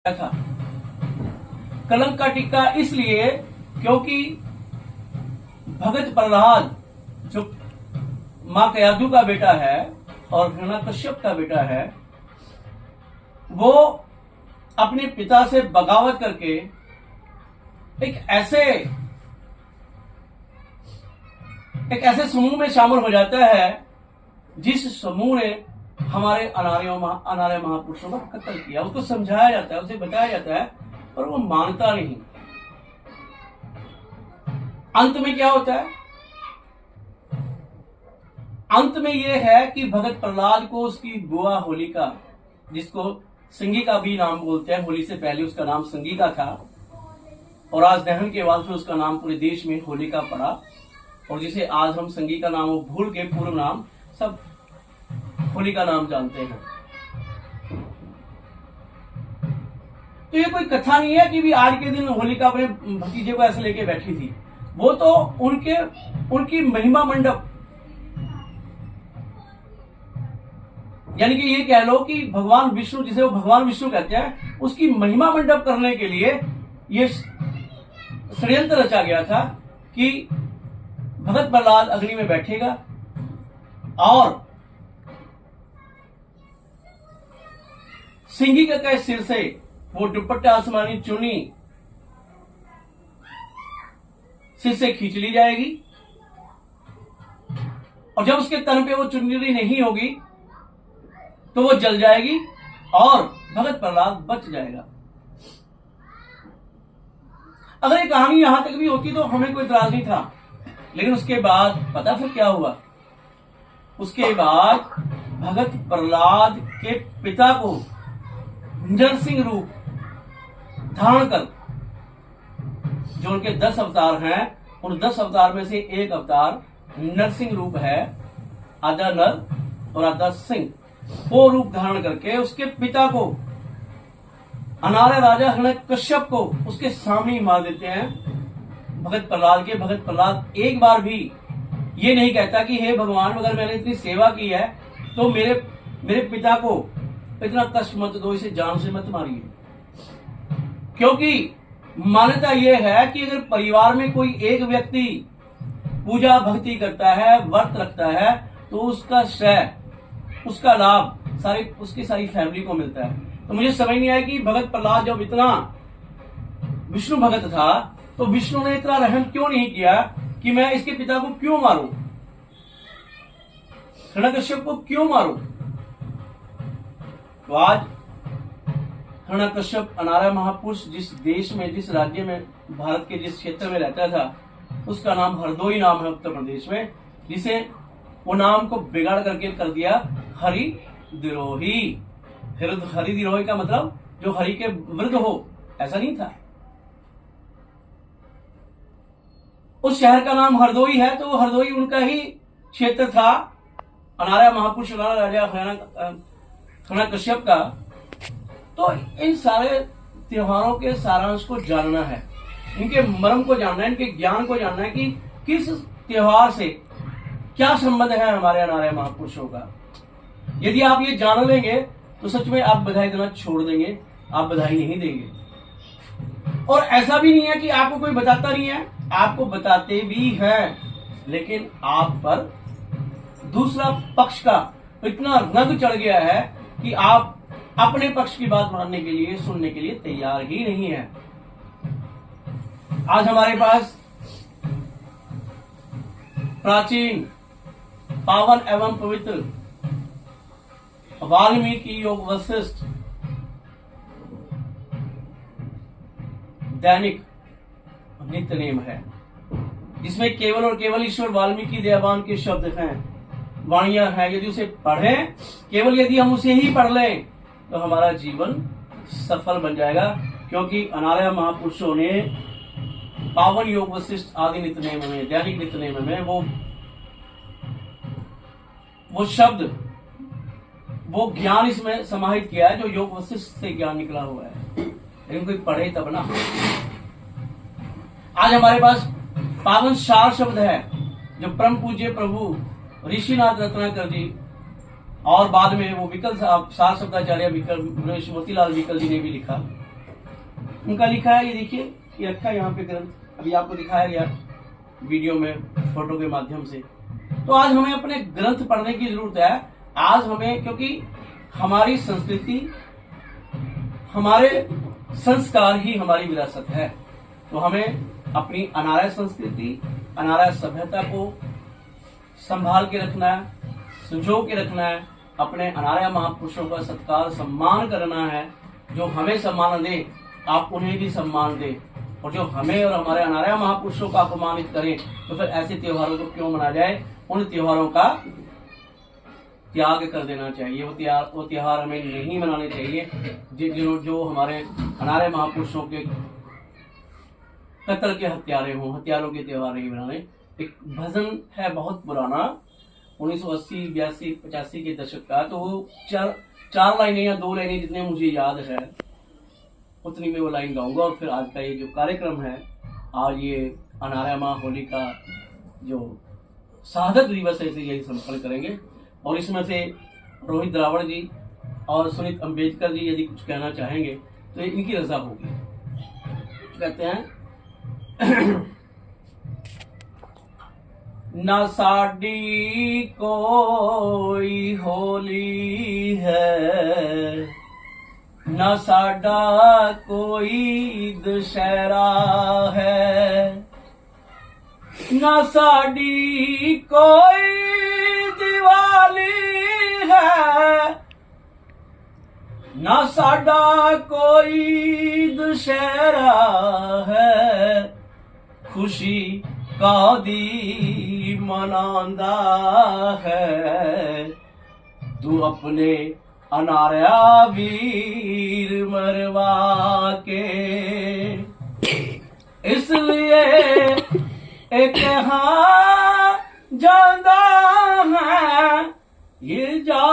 था। कलंक का टीका इसलिए क्योंकि भगत प्रहलाद जो मां कयाधु का बेटा है और हिरण्यकश्यप का बेटा है, वो अपने पिता से बगावत करके एक ऐसे समूह में शामिल हो जाता है जिस समूह ने हमारे अनार्य महापुरुषों का कत्ल किया। उसको समझाया जाता है, उसे बताया जाता है, पर वो मानता नहीं। अंत में क्या होता है? अंत में यह है कि भगत प्रहलाद को उसकी बुआ होलिका, जिसको संगिका भी नाम बोलते हैं, होली से पहले उसका नाम संगिका था और आज दहन के बाद फिर उसका नाम पूरे देश में होलिका पड़ा, और जिसे आज हम संगिका नाम भूल के पूर्व नाम सब होलिका नाम जानते हैं। तो ये कोई कथा नहीं है कि भी आज के दिन होलिका अपने भतीजे को ऐसे लेके बैठी थी। वो तो उनकी महिमा मंडप, यानी कि ये कह लो कि भगवान विष्णु, जिसे वो भगवान विष्णु कहते हैं, उसकी महिमा मंडप करने के लिए ये षड्यंत्र रचा गया था कि भगत प्रहलाद अग्नि में बैठेगा और सिंगिका के सिर से वो दुपट्टा आसमानी चुन्नी सिर से खींच ली जाएगी, और जब उसके तन पे वो चुन्नी नहीं होगी तो वो जल जाएगी और भगत प्रहलाद बच जाएगा। अगर ये कहानी यहां तक भी होती तो हमें कोई इतराज नहीं था, लेकिन उसके बाद पता फिर क्या हुआ? उसके बाद भगत प्रहलाद के पिता को नरसिंह रूप धारण कर, जो उनके 10 अवतार हैं, उन 10 अवतार में से एक अवतार नरसिंह रूप है, आधा नर और आधा सिंह, वो रूप धारण करके उसके पिता को, अनार्य राजा हिरण्यकश्यप को, उसके सामने ही मार देते हैं भगत प्रहलाद के। भगत प्रहलाद एक बार भी ये नहीं कहता कि हे भगवान, अगर मैंने इतनी सेवा की है तो मेरे पिता को इतना कष्ट मत दो, इसे जान से मत मारिए। क्योंकि मान्यता यह है कि अगर परिवार में कोई एक व्यक्ति पूजा भक्ति करता है, व्रत रखता है, तो उसका श्रेय, उसका लाभ उसकी सारी फैमिली को मिलता है। तो मुझे समझ नहीं आया कि भगत प्रहलाद जब इतना विष्णु भगत था तो विष्णु ने इतना रहम क्यों नहीं किया कि मैं इसके पिता को क्यों मारूं, हिरण्यकश्यप को क्यों मारूं। तो आज हिरण्यकश्यप अनार्य महापुरुष जिस देश में, जिस राज्य में, भारत के जिस क्षेत्र में रहता था, उसका नाम हरदोई नाम है उत्तर प्रदेश में, जिसे वो नाम को बिगाड़ करके कर दिया हरिद्रोही। हरिद्रोही का मतलब जो हरि के विरुद्ध हो, ऐसा नहीं था। उस शहर का नाम हरदोई है, तो हरदोई उनका ही क्षेत्र था, अनार्य महापुरुष राजा हिरण्यकश्यप का। तो इन सारे त्योहारों के सारांश को जानना है, इनके मर्म को जानना है, इनके ज्ञान को जानना है कि किस त्योहार से क्या संबंध है हमारे अनार्य महापुरुषों का। यदि आप ये जान लेंगे तो सच में आप बधाई देना छोड़ देंगे, आप बधाई नहीं देंगे। और ऐसा भी नहीं है कि आपको कोई बताता नहीं है, आपको बताते भी हैं, लेकिन आप पर दूसरा पक्ष का इतना रंग चढ़ गया है कि आप अपने पक्ष की बात मानने के लिए, सुनने के लिए तैयार ही नहीं है। आज हमारे पास प्राचीन, पावन एवं पवित्र वाल्मीकि योग वशिष्ठ दैनिक नित्य नेम है, जिसमें केवल और केवल ईश्वर वाल्मीकि दयावान के शब्द हैं, वाणियां हैं। यदि उसे पढ़ें, केवल यदि हम उसे ही पढ़ लें, तो हमारा जीवन सफल बन जाएगा। क्योंकि अनार्य महापुरुषों ने पावन योग वशिष्ठ आदि नित्य नेम में, दैनिक नित्य नेम में वो शब्द, वो ज्ञान इसमें समाहित किया है जो योग वशिष्ठ से ज्ञान निकला हुआ है, लेकिन कोई पढ़े तब ना। आज हमारे पास पावन सार शब्द है जो परम पूज्य प्रभु ऋषिनाथ रत्नाकर जी और बाद में वो विकल सार शब्दाचार्य मोतीलाल विकल जी ने भी लिखा। उनका लिखा है, ये देखिए, ये रखा है यहाँ पे ग्रंथ, अभी आपको दिखाया गया वीडियो में फोटो के माध्यम से। तो आज हमें अपने ग्रंथ पढ़ने की जरूरत है। आज हमें, क्योंकि हमारी संस्कृति, हमारे संस्कार ही हमारी विरासत है, तो हमें अपनी अनार्य संस्कृति, अनार्य सभ्यता को संभाल के रखना है, संजो के रखना है, अपने अनार्य महापुरुषों का सत्कार सम्मान करना है। जो हमें सम्मान दे आप उन्हें भी सम्मान दे, और जो हमें और हमारे अनार्य महापुरुषों का अपमानित करें तो फिर ऐसे त्योहारों को क्यों मनाया जाए। उन त्योहारों का त्याग कर देना चाहिए। वो त्योहार हमें नहीं मनाने चाहिए जो हमारे अनार्य महापुरुषों के कत्ल के हत्यारों के त्योहार नहीं मनाने। एक भजन है बहुत पुराना, 1980, 82, 85 के दशक का, तो वो चार लाइनें या 2 लाइनें जितने मुझे याद है उतनी में वो लाइन गाऊंगा। और फिर आज का ये जो कार्यक्रम है, आज ये अनार्य माँ होली का जो शहादत दिवस है, इसे यही संपन्न करेंगे। और इसमें से रोहित द्रावड़ जी और सुनीत अम्बेडकर जी यदि कुछ कहना चाहेंगे तो इनकी रजा होगी। कहते हैं न साडी कोई होली है, न साडा कोई दशहरा है, न साडी कोई दिवाली है, न साडा कोई दशहरा है, खुशी कादी मनांदा है, तू अपने अनार्या वीर मरवा के। इसलिए एक हाँ जादा है ये जा